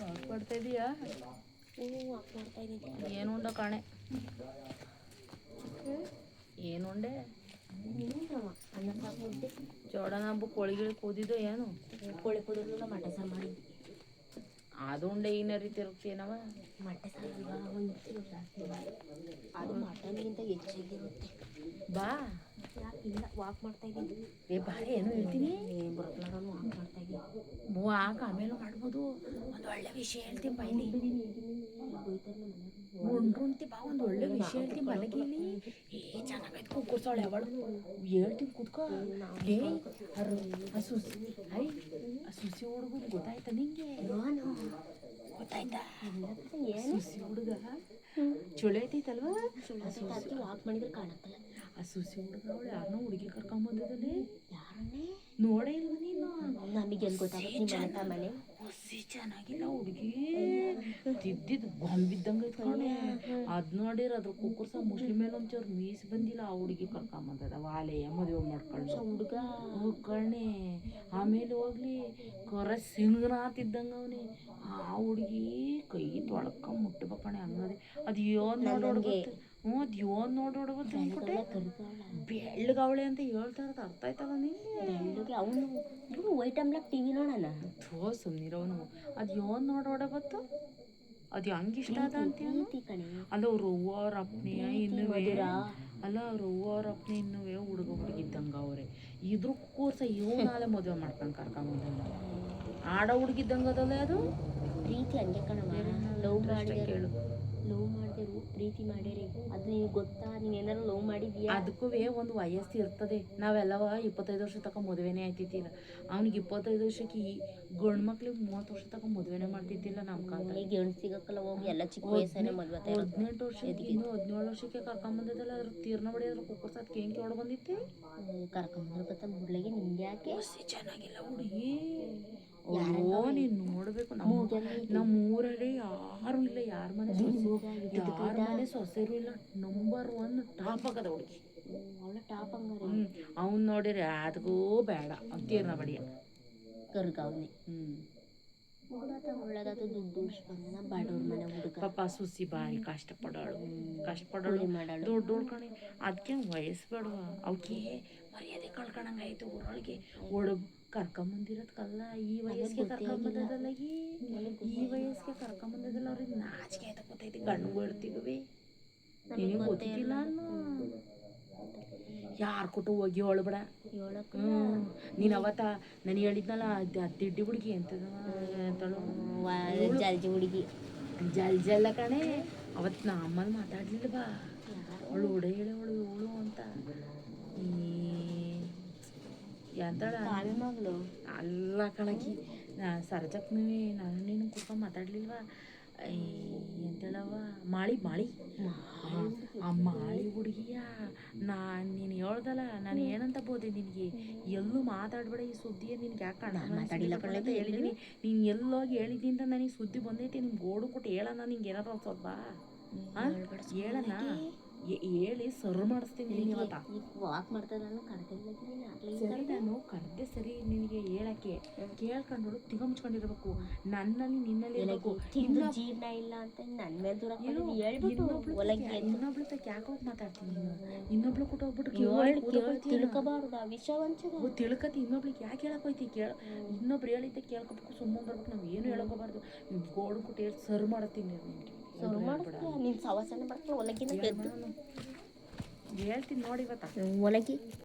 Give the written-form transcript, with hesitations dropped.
Walk ಮಾಡ್ತಾ ಇದೀಯಾ? ಹ್ಞೂ ವಾಕ್ ಮಾಡ್ತಾ ಇದ್ದೀನಿ. ಏನು ಉಂಡ ಕಾಣೆ? ಏನು ಉಂಡೆ? ಅನ್ನ ಸಾಕು ಮುದ್ದೆ. ಜೋಡನ ಹಬ್ಬ ಕೋಳಿಗಿಳಿ ಕೂದಿದ್ದು ಏನು? ಕೋಳಿ ಕುಡಿದ್ರಲ್ಲ ಮಟೆ ಸಾರು ಮಾಡಿದ್ವಿ. ಅದು ಉಂಡೆ ಈ ರೀತಿ ತಿರುಗ್ತೀನವ. ಮಟೆ ಸಾರು ಅಲ್ವಾ ಒಂಚೂರು ಜಾಸ್ತಿ ಮಾಡಿ ಅದು ಮಟನ್ಗಿಂತ ಹೆಚ್ಚಾಗಿರುತ್ತೆ. ಬಾ. ಇಲ್ಲ ವಾಕ್ ಮಾಡ್ತಾ ಇದ್ದೀನಿ. ಏ ಬಾರೆ ಏನು ಹೇಳ್ತೀನಿ? ಬರಲ್ಲ ನಾನು ವಾಕ್ ಮಾಡ್ತಾ ಇದ್ದೀನಿ. ವಾಕ್ ಆಮೇಲೆ ಮಾಡ್ಬೋದು. ಒಂದು ಒಳ್ಳೆ ವಿಷಯ ಹೇಳ್ತೀನಿ ಬೈಲಿ. ಮುಂಡ್ರುಂತಿ ಬಾ, ಒಂದು ಒಳ್ಳೆ ವಿಷಯ ಹೇಳ್ತೀನಿ ಮಲಗಿಲಿ. ಏ ಚೆನ್ನಾಗೈತೆ ಕುಕ್ಕರ್ಸೋಳೆ ಅವಳು. ಹೇಳ್ತೀನಿ ಕುತ್ಕೋ. ಲೇ ಆ ಸುಸಿ ಹುಡುಗನ ಗೊತ್ತಾಯ್ತಾ ನಿಂಗೆ? ಗೊತ್ತಾಯ್ತಾ? ಸುಸಿ ಹುಡುಗ ಚೊಳೆ ಐತೈತಲ್ವಾ? ವಾಕ್ ಮಾಡಿದ್ರೆ ಕಾಣತ್ತಲ್ಲ. ಆ ಸುಸಿ ಹುಡುಗ ಅವಳು ಯಾರನ್ನೋ ಹುಡುಗಿ ಕರ್ಕೊಂಬಂದಿದ್ದಲ್ಲಿ. ಯಾರನ್ನೇ ನೋಡೇ ಇಲ್ವ ನೀನು? ನಮಗೆ ಎಲ್ಲಿ ಗೊತ್ತಾಗುತ್ತೆ ಮನೆ ಹುಸಿ ಚೆನ್ನಾಗಿಲ್ಲ ಹುಡುಗಿ. ತಿದ್ದಿದ್ದು ಗೊಂಬಿದ್ದಂಗೆ ಇಟ್ಕೊಂಡೆ. ಅದ್ ನೋಡಿರ ಅದ್ರ ಕುಕ್ಕರ್ಸ ಮುಸ್ಲಿಂ ಮೇಲೆ ಒಂಚೂರು ಮೀಸ್ ಬಂದಿಲ್ಲ. ಆ ಹುಡುಗಿ ಕರ್ಕೊಂಬಂದದ ವಾಲೆಯ ಮದುವೆ ಮಾಡ್ಕೊಂಡು ಹುಡುಗ ಹೋಗ್ಕಣೆ. ಆಮೇಲೆ ಹೋಗ್ಲಿ ಕರ ಸಿಂಗನಾತಿದ್ದಂಗೆ ಅವನೇ. ಆ ಹುಡುಗಿ ಕೈ ತೊಳ್ಕೊಂಡ್ ಮುಟ್ಟಬೇಕಣೆ ಹಂಗದೆ. ಅದು ಏನ್ ನೋಡೋಡ್ಗೆ. ಅದು ಏನ್ ನೋಡೋಡ್ಬೇಕು ಅನ್ಬಿಟ್ಟೆ. ಬೆಳ್ಳಗವಳೆ ಅಂತ ಹೇಳ್ತಾ ಇರೋದು ಅರ್ಥ ಆಯ್ತಲ್ಲ ನಿಂಗೆ? ಬೆಳ್ಳಗೆ ಅವನು ವೈಟ್ ಆಮ್ಲೆಟ್ ಟಿವಿ ನೋಡೋಣ. ಥೋ ಸುಮ್ಮನಿರೋನು. ಅದು ಏನ್ ನೋಡೋಡಬತ್ತು? ಅದು ಹಂಗೆ ಇಷ್ಟ ಅದ ಅಂತ ಅಲ್ಲ. ಅವ್ರು ಅವ್ರ ಅಪ್ಪನೆಯ ಇನ್ನುವೇ ಅಲ್ಲ, ಅವ್ರು ಅವ್ರ ಅಪ್ಪನೆ ಇನ್ನುವೇ ಹುಡುಗ ಹುಡುಗಿದ್ದಂಗೆ ಅವ್ರೆ. ಇದ್ರ ಕೋರ್ಸ ಇವನಾಲೆ ಮದುವೆ ಮಾಡ್ಕೊಂಡು ಕರ್ಕೊಂಬಂದ ಆಡ ಹುಡುಗಿದ್ದಂಗೆ ಅದಲ್ಲ ಅದು. ಪ್ರೀತಿ ಹಂಗೆ ಕಣಮ್ಮ. ಲವ್ ಮಾಡಿದ್ರು ಪ್ರೀತಿ ಮಾಡಿರಿ. ಅದು ನಿಮ್ಗೆ ಗೊತ್ತಾ? ನೀನು ಏನಾರು ಲವ್ ಮಾಡಿದ್ಯಾ? ಅದಕ್ಕೂ ಒಂದು ವಯಸ್ಸು ಇರ್ತದೆ. ನಾವೆಲ್ಲವ 25 ವರ್ಷ ತನಕ ಮದುವೆನೇ ಆಯ್ತಿದ್ದಿಲ್ಲ. ಅವ್ನಿಗೆ 25 ವರ್ಷಕ್ಕೆ ಈ ಗಂಡು ಮಕ್ಳಿಗೆ 30 ವರ್ಷ ತನಕ ಮದುವೆನೇ ಮಾಡ್ತಿದ್ದಿಲ್ಲ ನಮ್ಮ ಕಾಲ. ಈಗ ಹೆಣ್ಣು ಸಿಗಕ್ಕಲ್ಲ ಹೋಗಿ ಎಲ್ಲ ಚಿಕ್ಕ ವಯಸ್ಸನ್ನೇ ಮದುವೆ. 18 ವರ್ಷಕ್ಕೆ ಇನ್ನೂ 17 ವರ್ಷಕ್ಕೆ ಕರ್ಕೊಂಬಂದಿದ್ದಲ್ಲ. ಅದ್ರ ತೀರ್ನ ಬಡಿ ಅದ್ರ ಕುಕ್ಕರ್ ಸತ್ ಕೇಂಕಿ ಹೊಡ್ ಬಂದಿತ್ತೆ. ಕರ್ಕೊಂಬಂದ್ರ ಮುಡ್ಲೆಗೆ ನಿಂಗೆ ಯಾಕೆ? ಚೆನ್ನಾಗಿಲ್ಲ ಹುಡುಗಿ. ಓ ನೀನು ನೋಡ್ಬೇಕು. ನಮ್ಮ ಊರಲ್ಲಿ ಯಾರು ಇಲ್ಲ. ಯಾರ ಮನೆ ಸೊಸೆರು ಇಲ್ಲ. ನಂಬರ್ 1 ಟಾಪ್ ಆಗದ ಹುಡುಗಿ. ಅವಳ ಟಾಪ್ ಹಂಗಾರೆ. ಅವ್ನು ನೋಡಿರಿ ಅದಕ್ಕೂ ಬೇಡ ತೀರ್ನ ಬಡಿಯ ಕರ್ಗಾವ್ನಿ. ಒಳ್ಳೇದಾದ ದುಡ್ಡು ಉಳಿಸ್ಕೊಂಡ ಬಡವ್ರ ಮನೆ ಹುಡುಗ. ಪಾಪ ಸುಸಿ ಬಾರಿ ಕಷ್ಟಪಡೋಳು ಮಾಡಾಳು ದುಡ್ಡು ಉಳ್ಕಣಿ. ಅದಕ್ಕೆ ವಯಸ್ಸು ಬೇಡವ ಅವಕ್ಕೆ. ಮರ್ಯಾದೆ ಕಳ್ಕೊಂಡಂಗಾಯ್ತು ಊರೊಳಗೆ. ಕರ್ಕೊಂಬಂದಿರೋದಕ್ಕಲ್ಲ, ಈ ವಯಸ್ಸಿಗೆ ಕರ್ಕೊಂಬಂದದಲ್ಲ. ಈ ವಯಸ್ಸಿಗೆ ಕರ್ಕೊಂಬಂದದಲ್ಲ. ಅವ್ರಿಗೆ ನಾಚಿಕೆ ಆಯ್ತಾ ಗೊತ್ತೈತಿ. ಗಂಡು ಇಡ್ತೀವಿ ನಿನಗೆ ಗೊತ್ತಿಲ್ಲ. ಯಾರು ಕೊಟ್ಟು ಹೋಗಿ ಹೇಳಬೇಡ. ನೀನು ಅವತ್ತ ನಾನು ಹೇಳಿದ್ನಲ್ಲ ದಿಡ್ಡಿ ಹುಡುಗಿ ಅಂತಳು ಜಲ್ಜಿ ಹುಡುಗಿ. ಜಲ್ಜಲ್ಲ ಕಣೆ. ಅವತ್ತು ನಾ ಅಮ್ಮಲ್ಲಿ ಮಾತಾಡ್ಲಿಲ್ವಾ? ಅವಳು ಉಡೆ ಹೇಳವಳು ಇವಳು ಅಂತ. ಎಂತಳ ಮಗಳು ಅಲ್ಲ ಕಳಕಿ. ಸರ್ಜಕ್ನೂ ನಾನು ನೀನು ಕುತ್ಕೊಂಡು ಮಾತಾಡ್ಲಿಲ್ವಾ? ಎಂತೇಳವ ಮಾಳಿ ಆ ಮಾಳಿ ಹುಡುಗಿಯ. ನೀನು ಹೇಳ್ದಲ್ಲ, ನಾನು ಏನಂತ ಬೋದೆ ನಿನಗೆ? ಎಲ್ಲೂ ಮಾತಾಡ್ಬೇಡ ಈ ಸುದ್ದಿಯ. ನಿನ್ಗೆ ಯಾಕೆ ಕಾಣ ಮಾತಾಡಿಲ್ಲ ಅಂತ ಹೇಳಿದ್ದೀನಿ. ನೀನು ಎಲ್ಲೋಗಿ ಹೇಳಿದ್ದೀನಿ ಅಂತ ನನಗೆ ಸುದ್ದಿ ಬಂದೈತಿ. ನಿಮ್ಗೆ ಗೋಡು ಕೊಟ್ಟು ಹೇಳೋಣ. ನಿಂಗೆ ಏನಾರು ಒಂದು ಸ್ವಲ್ಪ ಹೇಳಣ್ಣ. ಹೇಳಿ ಸರ್ ಮಾಡಿಸ್ತೀನಿ ನೀನು. ಇವತ್ತ ವಾಕ್ ಮಾಡ್ತಾರೆ. ನಾನು ಸರಿ, ನಾನು ಕರೆದೆ ಸರಿ ನಿನಗೆ ಹೇಳಕ್ಕೆ. ಕೇಳ್ಕೊಂಡು ತಿಗಮ್ಚ್ಕೊಂಡಿರ್ಬೇಕು. ನನ್ನಲ್ಲಿ ನಿನ್ನಲ್ಲಿ ಜೀರ್ಣ ಇಲ್ಲ ಅಂತ ನನ್ನ ಮೇಲೆ ದೂರ ಇನ್ನೊಬ್ಳು ತಕ್ಕ ಯಾಕೆ ಹೋಗಿ ಮಾತಾಡ್ತೀನಿ ನೀನು? ಇನ್ನೊಬ್ಳು ಕೊಟ್ಟು ಹೋಗ್ಬಿಟ್ಟು ತಿಳ್ಕೊಬಾರ್ದು ಆ ವಿಷಯ. ತಿಳ್ಕತಿ. ಇನ್ನೊಬ್ಳಿಗೆ ಯಾಕೆ ಹೇಳಕ್ ಹೋಯ್ತಿ? ಇನ್ನೊಬ್ರು ಹೇಳಿದ್ದೆ ಕೇಳ್ಕೊಬೇಕು. ಸುಮ್ಮನೆ ಬರ್ಬೇಕು. ನಾವು ಏನು ಹೇಳಕೋಬಾರ್ದು. ನೀವು ಗೋಡು ಕೊಟ್ಟು ಹೇಳಿ ಸರ್ ಮಾಡ್ತೀನಿ. ಸರ್ ಮಾಡ್ತೀಯ ನೀನು ಸವಾಸನೆ ಬರ್ತೀನಿ. ಒಲಗಿನ ಹೇಳ್ತೀನಿ ನೋಡಿ ಇವತ್ತ ಒಲಗಿ.